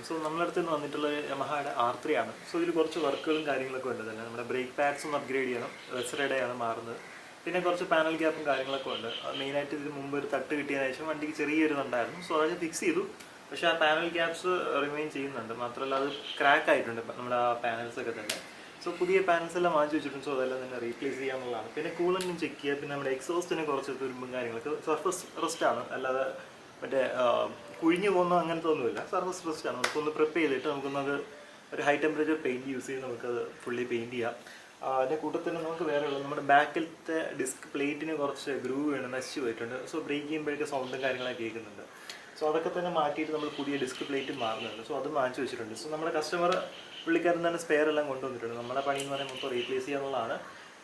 So നമ്മുടെ അടുത്ത് നിന്ന് വന്നിട്ടുള്ള യമഹയുടെ R3 ആണ്. സോ ഇതിൽ കുറച്ച് വർക്കുകളും കാര്യങ്ങളൊക്കെ ഉണ്ട് തന്നെ. നമ്മുടെ ബ്രേക്ക് പാഡ്സ് ഒന്ന് അപ്ഗ്രേഡ് ചെയ്യണം, വെസറയുടെയാണ് മാറുന്നത്. പിന്നെ കുറച്ച് പാനൽ ഗ്യാപ്പും കാര്യങ്ങളൊക്കെ ഉണ്ട്. മെയിനായിട്ട് ഇതിന് മുമ്പ് ഒരു തട്ട് കിട്ടിയതിനു ശേഷം വണ്ടിക്ക് ചെറിയൊരു ഇതുണ്ടായിരുന്നു. സോ അതൊക്കെ ഫിക്സ് ചെയ്തു. പക്ഷേ ആ പാനൽ ഗ്യാപ്സ് റിമെയിൻ ചെയ്യുന്നുണ്ട്. മാത്രമല്ല അത് ക്രാക്ക് ആയിട്ടുണ്ട് നമ്മുടെ ആ പാനൽസൊക്കെ തന്നെ. സോ പുതിയ പാനൽസ് എല്ലാം വാങ്ങിച്ചു വെച്ചിട്ടുണ്ട്. സോ അതെല്ലാം തന്നെ റീപ്ലേസ് ചെയ്യാന്നുള്ളതാണ്. പിന്നെ കൂളൻറ്റും ചെക്ക് ചെയ്യുക. പിന്നെ നമ്മുടെ എക്സോസ്റ്റിന് കുറച്ച് തുരുമ്പും കാര്യങ്ങളൊക്കെ സർഫസ് റെസ്റ്റാണ്, അല്ലാതെ മറ്റേ കുഴിഞ്ഞു പോകുന്ന അങ്ങനത്തെ ഒന്നുമില്ല. സർഫസ് റെസ്റ്റാണ്. നമുക്കൊന്ന് പ്രിപ്പ് ചെയ്തിട്ട് നമുക്കൊന്നത് ഒരു ഹൈ ടെമ്പറേച്ചർ പെയിൻറ്റ് യൂസ് ചെയ്ത് നമുക്കത് ഫുള്ളി പെയിൻറ്റ് ചെയ്യാം. അതിൻ്റെ കൂട്ടത്തിൽ നമുക്ക് വേറെ ഉള്ളത് നമ്മുടെ ബാക്കിലത്തെ ഡിസ്ക് പ്ലേറ്റിന് കുറച്ച് ഗ്രൂവ് വേണം, നശിച്ച് പോയിട്ടുണ്ട്. സോ ബ്രേക്ക് ചെയ്യുമ്പോഴേക്ക് സൗണ്ടും കാര്യങ്ങളൊക്കെ കേൾക്കുന്നുണ്ട്. സോ അതൊക്കെ തന്നെ മാറ്റിയിട്ട് നമ്മൾ പുതിയ ഡിസ്ക് പ്ലേറ്റ് മാറുന്നുണ്ട്. സോ അത് വാങ്ങിച്ചു വെച്ചിട്ടുണ്ട്. സോ നമ്മുടെ കസ്റ്റമർ പുള്ളിക്കാരൻ തന്നെ സ്പെയർ എല്ലാം കൊണ്ടുവന്നിട്ടുണ്ട്. നമ്മുടെ പണി എന്ന് പറയുമ്പോൾ ഇപ്പോൾ റീപ്ലേസ് ചെയ്യാന്നുള്ളതാണ്.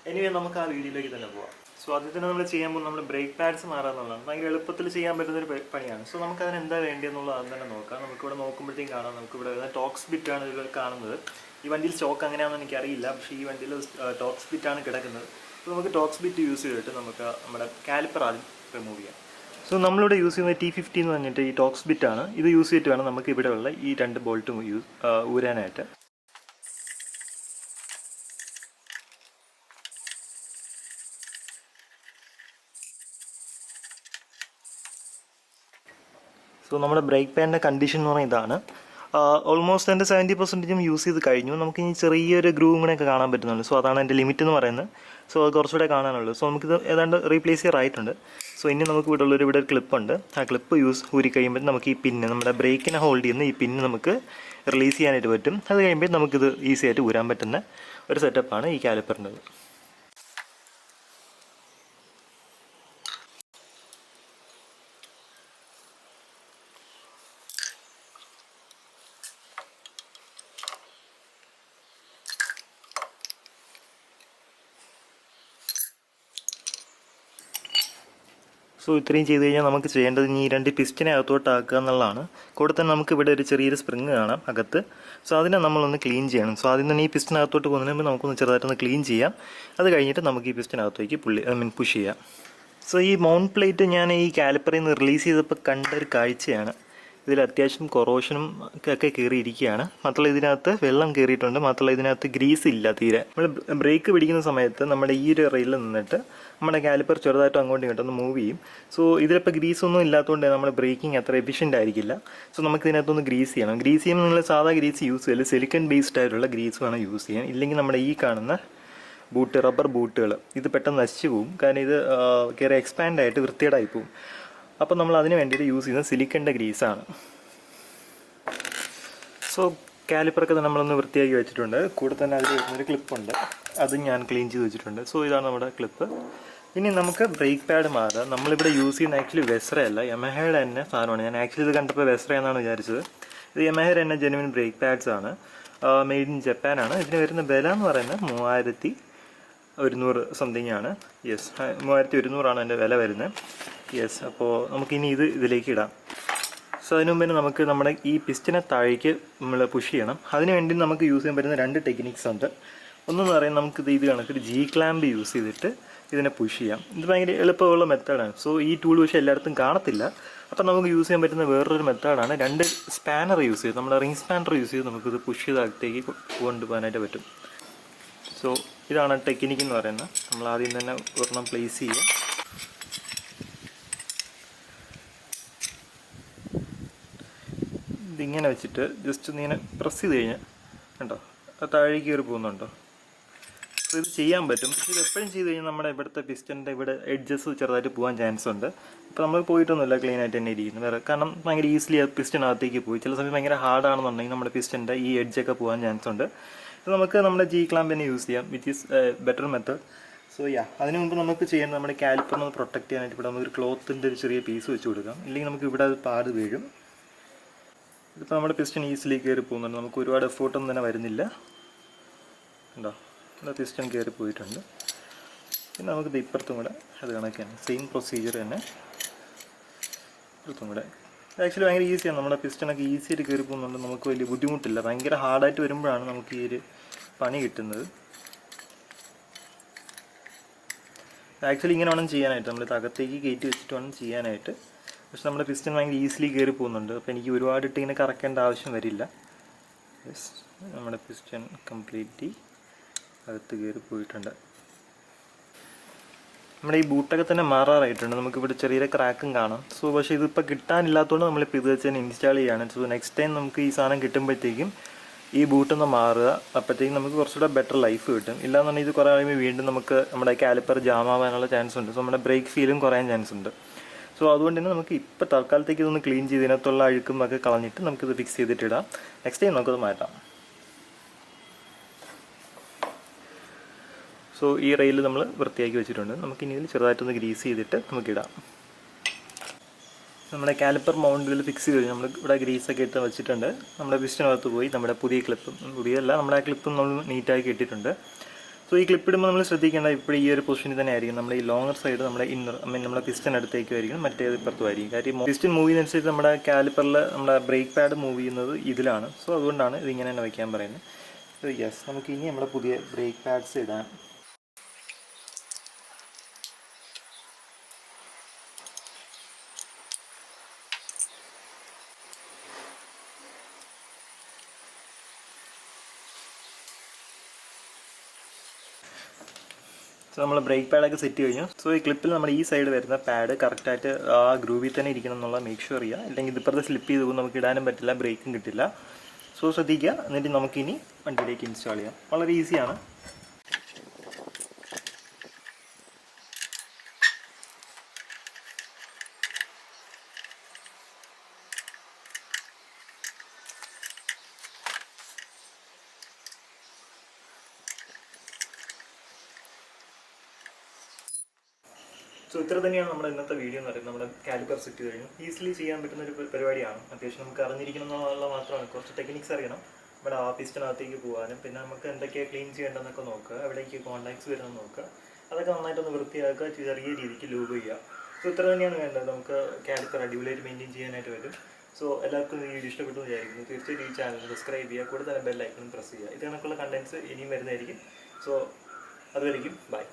എനിവേ നമുക്ക് ആ വീഡിയോയിലേക്ക് തന്നെ പോവാം. സോ അതിൽ തന്നെ നമ്മൾ ചെയ്യാൻ പോകുന്നത് നമ്മൾ ബ്രേക്ക് പാഡ്സ് മാറാന്നുള്ളതാണ്. ഭയങ്കര എളുപ്പത്തിൽ ചെയ്യാൻ പറ്റുന്നൊരു പണിയാണ്. സോ നമുക്കതിന് എന്താ വേണ്ടിയെന്നുള്ളത് അത് തന്നെ നോക്കാം. നമുക്കിവിടെ നോക്കുമ്പോഴത്തേക്കും കാണാം, നമുക്കിവിടെ ടോക്സ് ബിറ്റാണ് ഇതിൽ കാണുന്നത്. ഈ വണ്ടിയിൽ സ്റ്റോക്ക് അങ്ങനെയാണെന്ന് എനിക്കറിയില്ല, പക്ഷേ ഈ വണ്ടിയിൽ ടോക്സ് ബിറ്റാണ് കിടക്കുന്നത്. സോ നമുക്ക് ടോക്സ് ബിറ്റ് യൂസ് ചെയ്തിട്ട് നമുക്ക് നമ്മുടെ കാലിപ്പർ ആദ്യം റിമൂവ് ചെയ്യാം. സോ നമ്മളിവിടെ യൂസ് ചെയ്യുന്നത് T50 എന്ന് പറഞ്ഞിട്ട് ഈ ടോക്സ് ബിറ്റാണ്. ഇത് യൂസ് ചെയ്തിട്ട് വേണം നമുക്ക് ഇവിടെയുള്ള ഈ 2 ബോൾട്ടും ഊരാനായിട്ട്. സോ നമ്മുടെ ബ്രേക്ക് പാഡിൻ്റെ കണ്ടീഷൻ എന്ന് പറഞ്ഞാൽ ഇതാണ്. ഓൾമോസ്റ്റ് എൻ്റെ 70% യൂസ് ചെയ്ത് കഴിഞ്ഞു. നമുക്ക് ഇനി ചെറിയൊരു ഗ്രൂവും കൂടെയൊക്കെ കാണാൻ പറ്റുന്നുണ്ട്. സോ അതാണ് എൻ്റെ ലിമിറ്റ് എന്ന് പറയുന്നത്. സോ അത് കുറച്ചുകൂടെ കാണാനുള്ളൂ. സോ നമുക്കിത് ഏതാണ്ട് റീപ്ലേസ് ചെയ്യാറായിട്ടുണ്ട്. സോ ഇനി നമുക്ക് ഇവിടെ ഒരു ക്ലിപ്പുണ്ട്. ആ ക്ലിപ്പ് ഊരി കഴിയുമ്പോൾ നമുക്ക് ഈ പിന്ന്, നമ്മുടെ ബ്രേക്കിനെ ഹോൾഡ് ചെയ്യുന്ന ഈ പിന്ന് നമുക്ക് റിലീസ് ചെയ്യാനായിട്ട് പറ്റും. അത് കഴിയുമ്പോൾ നമുക്കിത് ഈസി ആയിട്ട് ഊരാൻ പറ്റുന്ന ഒരു സെറ്റപ്പാണ് ഈ കാലിപ്പറിൻ്റെത്. സോ ഇത്രയും ചെയ്ത് കഴിഞ്ഞാൽ നമുക്ക് ചെയ്യേണ്ടത് ഈ 2 പിസ്റ്റിനെ അകത്തോട്ട് ആക്കുക എന്നുള്ളതാണ്. കൂടെ തന്നെ നമുക്ക് ഇവിടെ ഒരു ചെറിയൊരു സ്പ്രിങ് കാണാം അകത്ത്. സോ അതിനെ നമ്മളൊന്ന് ക്ലീൻ ചെയ്യണം. സോ ആദ്യം തന്നെ ഈ പിസ്റ്റിനകത്തോട്ട് പോകുന്നതിന് മുമ്പ് നമുക്കൊന്ന് ചെറുതായിട്ടൊന്ന് ക്ലീൻ ചെയ്യാം. അത് കഴിഞ്ഞിട്ട് നമുക്ക് ഈ പിസ്റ്റിനകത്തേക്ക് പുഷ് ചെയ്യാം. സോ ഈ മൗണ്ട് പ്ലേറ്റ് ഞാൻ ഈ കാലിപ്പറിൽ നിന്ന് റിലീസ് ചെയ്തപ്പോൾ കണ്ടൊരു കാഴ്ചയാണ്. ഇതിൽ അത്യാവശ്യം കൊറോഷനും ഒക്കെ കയറിയിരിക്കുകയാണ്. മാത്രമല്ല ഇതിനകത്ത് വെള്ളം കയറിയിട്ടുണ്ട്. മാത്രമല്ല ഇതിനകത്ത് ഗ്രീസ് ഇല്ല തീരെ. നമ്മൾ ബ്രേക്ക് പിടിക്കുന്ന സമയത്ത് നമ്മുടെ ഈ ഒരു റെയിലിൽ നിന്നിട്ട് നമ്മുടെ കാലിപ്പർ ചെറുതായിട്ട് അങ്ങോട്ടും ഇങ്ങോട്ടും ഒന്ന് മൂവ് ചെയ്യും. സോ ഇതിലിപ്പോൾ ഗ്രീസൊന്നും ഇല്ലാത്തതുകൊണ്ട് നമ്മുടെ ബ്രേക്കിംഗ് അത്ര എഫിഷ്യൻ്റ് ആയിരിക്കില്ല. സോ നമുക്ക് ഇതിനകത്തൊന്ന് ഗ്രീസ് ചെയ്യണം. ഗ്രീസ് ചെയ്യുമ്പോൾ നിങ്ങൾ സാധാ ഗ്രീസ് യൂസ് ചെയ്യില്ല, സിലിക്കൺ ബേസ്ഡ് ആയിട്ടുള്ള ഗ്രീസ് വേണം യൂസ് ചെയ്യാൻ. ഇല്ലെങ്കിൽ നമ്മുടെ ഈ കാണുന്ന റബ്ബർ ബൂട്ടുകൾ ഇത് പെട്ടെന്ന് നശിച്ചു പോകും. കാരണം ഇത് കയറി എക്സ്പാൻഡ് ആയിട്ട് വൃത്തികേടായി പോകും. അപ്പോൾ നമ്മൾ അതിന് വേണ്ടിയിട്ട് യൂസ് ചെയ്യുന്നത് സിലിക്കൻ്റെ ഗ്രീസാണ്. സോ കാലിപ്പറൊക്കെ നമ്മളൊന്ന് വൃത്തിയാക്കി വെച്ചിട്ടുണ്ട്. കൂടെ തന്നെ അതിൽ വരുന്നൊരു ക്ലിപ്പുണ്ട്, അതും ഞാൻ ക്ലീൻ ചെയ്ത് വെച്ചിട്ടുണ്ട്. സോ ഇതാണ് നമ്മുടെ ക്ലിപ്പ്. ഇനി നമുക്ക് ബ്രേക്ക് പാഡ് മാറാം. നമ്മളിവിടെ യൂസ് ചെയ്യുന്ന ആക്ച്വലി വെസ്റയല്ല, യമഹയുടെ തന്നെ സാധനമാണ്. ഞാൻ ആക്ച്വലി ഇത് കണ്ടപ്പോൾ വെസ്റ എന്നാണ് വിചാരിച്ചത്. ഇത് യമഹയുടെ തന്നെ ജെനുവിൻ ബ്രേക്ക് പാഡ്സ് ആണ്. മെയ്ഡ് ഇൻ ജപ്പാനാണ്. ഇതിന് വരുന്ന വില എന്ന് പറയുന്നത് 3100 സംതിങ് ആണ്. യെസ്, 3100 അതിൻ്റെ വില വരുന്നത്. യെസ്, അപ്പോൾ നമുക്കിനി ഇതിലേക്ക് ഇടാം. സോ അതിന് മുമ്പേ നമുക്ക് നമ്മുടെ ഈ പിസ്റ്റിനെ താഴേക്ക് നമ്മൾ പുഷ് ചെയ്യണം. അതിന് വേണ്ടി നമുക്ക് യൂസ് ചെയ്യാൻ പറ്റുന്ന 2 ടെക്നിക്സ് ഉണ്ട്. ഒന്നെന്ന് പറയുന്നത് നമുക്കിത് കണക്കൊരു G ക്ലാമ്പ് യൂസ് ചെയ്തിട്ട് ഇതിനെ പുഷ് ചെയ്യാം. ഇത് ഭയങ്കര എളുപ്പമുള്ള മെത്തേഡാണ്. സോ ഈ ടൂൾ പക്ഷേ എല്ലായിടത്തും കാണത്തില്ല. അപ്പോൾ നമുക്ക് യൂസ് ചെയ്യാൻ പറ്റുന്ന വേറൊരു മെത്തേഡാണ് 2 സ്പാനർ യൂസ് ചെയ്ത്, നമ്മുടെ റിംഗ് സ്പാനർ യൂസ് ചെയ്ത് നമുക്കിത് പുഷ് ചെയ്ത് അകത്തേക്ക് കൊണ്ടുപോകാനായിട്ട് പറ്റും. സോ ഇതാണ് ടെക്നിക്ക് എന്ന് പറയുന്നത്. നമ്മൾ ആദ്യം തന്നെ ഒരെണ്ണം പ്ലേസ് ചെയ്യുക. ഇതിങ്ങനെ വെച്ചിട്ട് ജസ്റ്റ് ഇങ്ങനെ പ്രസ് ചെയ്ത് കഴിഞ്ഞാൽ കണ്ടോ അത് താഴേക്ക് കയറി പോകുന്നുണ്ടോ. സോ ഇത് ചെയ്യാൻ പറ്റും. ഇത് എപ്പോഴും ചെയ്ത് കഴിഞ്ഞാൽ നമ്മുടെ ഇവിടുത്തെ പിസ്റ്റൻ്റെ ഇവിടെ എഡ്ജസ് ചെറുതായിട്ട് പോകാൻ ചാൻസ് ഉണ്ട്. ഇപ്പോൾ നമ്മൾ പോയിട്ടൊന്നുമില്ല, ക്ലീൻ ആയിട്ട് തന്നെ ഇരിക്കുന്നത്. വേറെ കാരണം ഭയങ്കര ഈസിലി പിസ്റ്റനകത്തേക്ക് പോയി. ചില സമയം ഭയങ്കര ഹാർഡാണെന്നുണ്ടെങ്കിൽ നമ്മുടെ പിസ്റ്റൻ്റെ ഈ എഡ്ജൊക്കെ പോകാൻ ചാൻസ് ഉണ്ട്. ഇത് നമുക്ക് നമ്മുടെ G ക്ലാമ്പ് തന്നെ യൂസ് ചെയ്യാം, which is better method. So അതിന് മുമ്പ് നമുക്ക് ചെയ്യേണ്ടത് നമ്മുടെ കാലിപ്പറിനെ പ്രൊട്ടക്ട് ചെയ്യാനായിട്ട് ഇവിടെ നമുക്കൊരു ക്ലോത്തിൻ്റെ ഒരു ചെറിയ പീസ് വെച്ച് കൊടുക്കാം. ഇല്ലെങ്കിൽ നമുക്ക് ഇവിടെ അത് പാട് വീഴും. ഇതിപ്പോൾ നമ്മുടെ പിസ്റ്റൺ ഈസിലി കയറി പോകുന്നുണ്ട്. നമുക്ക് ഒരുപാട് എഫേർട്ടൊന്നും തന്നെ വരുന്നില്ല. ഉണ്ടോ, പിസ്റ്റൺ കയറി പോയിട്ടുണ്ട്. പിന്നെ നമുക്കിത് ഇപ്പുറത്തും കൂടെ അത് കണക്കാണ്, സെയിം പ്രൊസീജിയർ തന്നെ ഇപ്പുറത്തും കൂടെ. ആക്ച്വലി ഭയങ്കര ഈസിയാണ്. നമ്മുടെ പിസ്റ്റണൊക്കെ ഈസിയായിട്ട് കയറി പോകുന്നുണ്ട്. നമുക്ക് വലിയ ബുദ്ധിമുട്ടില്ല. ഭയങ്കര ഹാർഡായിട്ട് വരുമ്പോഴാണ് നമുക്ക് ഈ ഒരു പണി കിട്ടുന്നത്. ആക്ച്വലി ഇങ്ങനെ വേണം ചെയ്യാനായിട്ട്. നമ്മൾ അകത്തേക്ക് കയറ്റി വെച്ചിട്ട് വേണം ചെയ്യാനായിട്ട്. പക്ഷെ നമ്മുടെ പിസ്റ്റൺ ഭയങ്കര ഈസിലി കയറി പോകുന്നുണ്ട്. അപ്പോൾ എനിക്ക് ഒരുപാട് ഇട്ട് ഇങ്ങനെ കറക്കേണ്ട ആവശ്യം വരില്ല. യെസ്, നമ്മുടെ പിസ്റ്റൺ കംപ്ലീറ്റ്ലി അകത്ത് കയറി പോയിട്ടുണ്ട്. നമ്മുടെ ഈ ബൂട്ടൊക്കെ തന്നെ മാറാറായിട്ടുണ്ട്. നമുക്കിവിടെ ചെറിയ ക്രാക്കും കാണാം. സോ പക്ഷേ ഇതിപ്പോൾ കിട്ടാനില്ലാത്തതുകൊണ്ട് നമ്മളിപ്പോൾ ഇത് വെച്ച് തന്നെ ഇൻസ്റ്റാൾ ചെയ്യുകയാണ്. സോ നെക്സ്റ്റ് ടൈം നമുക്ക് ഈ സാധനം കിട്ടുമ്പോഴത്തേക്കും ഈ ബൂട്ടൊന്ന് മാറുക. അപ്പോഴത്തേക്കും നമുക്ക് കുറച്ചുകൂടെ ബെറ്റർ ലൈഫ് കിട്ടും. ഇല്ലാന്നുണ്ടെങ്കിൽ ഇത് കുറേ കഴിയുമ്പോൾ വീണ്ടും നമുക്ക് നമ്മുടെ കാലിപ്പർ ജാം ആവാനുള്ള ചാൻസ് ഉണ്ട്. സോ നമ്മുടെ ബ്രേക്ക് ഫീലും കുറയാൻ ചാൻസ് ഉണ്ട്. സോ അതുകൊണ്ട് തന്നെ നമുക്ക് ഇപ്പോൾ തൽക്കാലത്തേക്ക് ഇതൊന്ന് ക്ലീൻ ചെയ്ത് ഇതിനകത്തുള്ള അഴുക്കും ഒക്കെ കളഞ്ഞിട്ട് നമുക്കിത് ഫിക്സ് ചെയ്തിട്ടിടാം. നെക്സ്റ്റ് ടൈം നമുക്കത് മാറ്റാം. സോ ഈ റെയിൽ നമ്മൾ വൃത്തിയാക്കി വെച്ചിട്ടുണ്ട്. നമുക്കിനി ഇതിൽ ചെറുതായിട്ടൊന്ന് ഗ്രീസ് ചെയ്തിട്ട് നമുക്കിടാം. നമ്മുടെ കാലിപ്പർ മൗണ്ടിൽ ഫിക്സ് ചെയ്ത് കഴിഞ്ഞ് നമ്മൾ ഇവിടെ ഗ്രീസൊക്കെ ഇട്ട് വെച്ചിട്ടുണ്ട്. നമ്മുടെ പിസ്റ്റനകത്ത് പോയി നമ്മുടെ പുതിയ ക്ലിപ്പും, പുതിയല്ല നമ്മുടെ ആ ക്ലിപ്പും നമ്മൾ നീറ്റാക്കി ഇട്ടിട്ടുണ്ട്. സോ ഈ ക്ലിപ്പ് ഇടുമ്പോൾ നമ്മൾ ശ്രദ്ധിക്കേണ്ട ഇപ്പോൾ ഈ ഒരു പൊസിഷനിൽ തന്നെ ആയിരിക്കും. നമ്മുടെ ഈ ലോങ്ങർ സൈഡ് നമ്മുടെ ഇന്നർ നമ്മുടെ പിസ്റ്റൻ അടുത്തേക്കുമായിരിക്കും, മറ്റേത് ഇപ്പുറത്തുമായിരിക്കും. കാര്യം പിസ്റ്റൻ മൂവ് ചെയ്യുന്നതനുസരിച്ച് നമ്മുടെ കാലിപ്പറിൽ നമ്മുടെ ബ്രേക്ക് പാഡ് മൂവ് ചെയ്യുന്നത് ഇതിലാണ്. സോ അതുകൊണ്ടാണ് ഇതിങ്ങനെ തന്നെ വയ്ക്കാൻ പറയുന്നത്. സോ യെസ്, നമുക്ക് ഇനി നമ്മുടെ പുതിയ ബ്രേക്ക് പാഡ്സ് ഇടാം. സോ നമ്മൾ ബ്രേക്ക് പാഡൊക്കെ സെറ്റ് കഴിഞ്ഞു. സോ ഈ ക്ലിപ്പിൽ നമ്മുടെ ഈ സൈഡ് വരുന്ന പാഡ് കറക്റ്റായിട്ട് ആ ഗ്രൂവിൽ തന്നെ ഇരിക്കണം എന്നുള്ള മേക്ക് ഷുവർ ചെയ്യുക. അല്ലെങ്കിൽ ഇതിപ്പുറത്തെ സ്ലിപ്പ് ചെയ്ത് പോകും, നമുക്ക് ഇടാനും പറ്റില്ല, ബ്രേക്കും കിട്ടില്ല. സോ ശ്രദ്ധിക്കുക. എന്നിട്ട് നമുക്കിനി വണ്ടിയിലേക്ക് ഇൻസ്റ്റാൾ ചെയ്യാം. വളരെ ഈസിയാണ്. സോ ഇത്ര തന്നെയാണ് നമ്മുടെ ഇന്നത്തെ വീഡിയോ എന്ന് പറയുന്നത്. നമ്മുടെ കാലിപ്പർ സെറ്റ് കഴിഞ്ഞു. ഈസിലി ചെയ്യാൻ പറ്റുന്ന ഒരു പരിപാടിയാണ്. അത്യാവശ്യം നമുക്ക് അറിഞ്ഞിരിക്കണം എന്നുള്ള മാത്രമാണ്. കുറച്ച് ടെക്നിക്സ് അറിയണം നമ്മുടെ ആ പിസ്റ്റനകത്തേക്ക് പോകാനും. പിന്നെ നമുക്ക് എന്തൊക്കെയാണ് ക്ലീൻ ചെയ്യേണ്ടതെന്നൊക്കെ നോക്കുക, എവിടേക്ക് കോൺടാക്ട്സ് വരുന്നത് നോക്കുക. അതൊക്കെ നന്നായിട്ടൊന്ന് വൃത്തിയാക്കുക, ചെറിയ രീതിക്ക് ലൂബ് ചെയ്യുക. സോ ഇത്ര തന്നെയാണ് വേണ്ടത്. നമുക്ക് കാലിപ്പർ അടിപൊളിയായിട്ട് മെയിൻറ്റെയിൻ ചെയ്യാനായിട്ട് വരും. സോ എല്ലാവർക്കും ഈ വീഡിയോ ഇഷ്ടപ്പെട്ടു വിചാരിക്കുന്നു. തീർച്ചയായിട്ടും ഈ ചാനൽ സബ്സ്ക്രൈബ് ചെയ്യുക, കൂടുതൽ ബെൽ ഐക്കൺ പ്രസ് ചെയ്യുക. ഇത് കണക്കുള്ള കണ്ടൻറ്റ്സ് ഇനിയും വരുന്നതായിരിക്കും. സോ അതുവരെയും ബൈ.